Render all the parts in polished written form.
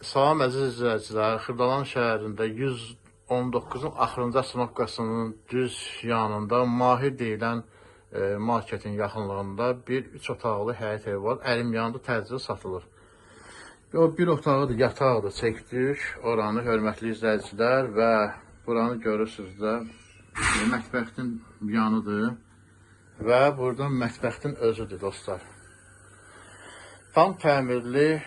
Salam əziz izləyicilər, Xırdalan şəhərində 119-un axırıncı asnovkasının düz yanında Mahir deyilən marketin yaxınlığında bir 3 otaqlı həyət evi var. Əlim yanında təcili satılır. O bir otağıdır, yatağıdır, çəkdik oranı hörmətli izləyicilər və buranı görürsünüz də mətbəxtin yanıdır və buradan mətbəxtin özüdür dostlar. Tam təmirli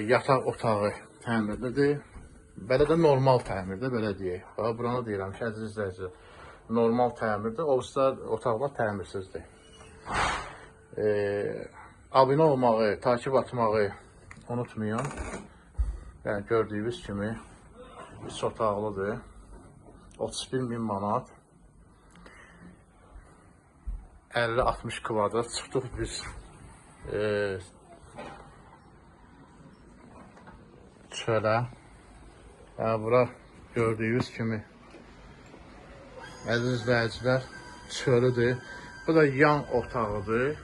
yataq otağı təmirlidir. Belə də normal təmirdir, belə deyək. Buranı deyirəm ki, əziz izləyicilər, normal təmirdir. Otaqlar təmirsizdir. Abunə olmağı, takip atmağı unutmayın. Yəni gördüyünüz kimi 3 otaqlıdır. 31.000 manat. 50-60 kvadrat çıxdıq biz çölə. Yəni bura gördüyünüz kimi əziz izləyicilər çölüdür. Bu da yan otağıdır.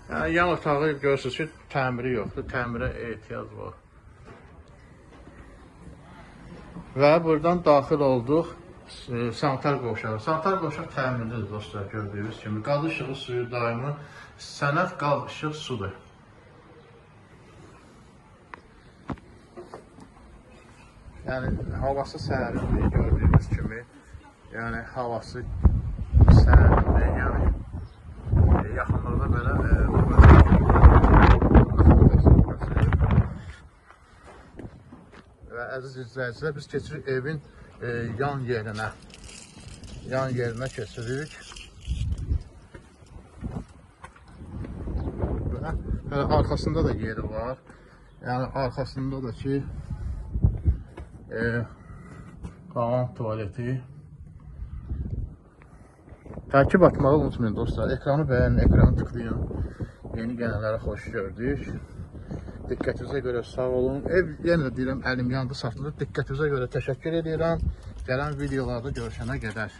Yəni yan otağı görürsünüz ki, təmiri yoxdur. Təmirə ehtiyac var. Və buradan daxil olduq sanitar qovşağı. Sanitar qovşaq təmirlidir dostlar, gördüyünüz kimi. Qaz işığı suyu daimi sənəd qaz işıq sudur. Yəni havası sərindir, gördüyünüz kimi. Yəni havası sərindir. Yəni yaxınlıqda belə və əziz izləyicilər, biz keçirik evin yan yerinə. Yan yerinə keçirik. Və arxasında da yeri var. Yəni arxasında da ki qalan tualeti. Takip atmağı unutmayın dostlar. Ekranı bəyənin, ekranı tıklayın. Yeni gələnlərə xoş gördük. Diqqətinizə görə sağ olun. Ev yenə də deyirəm, əlim yanında satılır. Diqqətinizə görə təşəkkür edirəm. Gələn videolarda görüşənə qədər.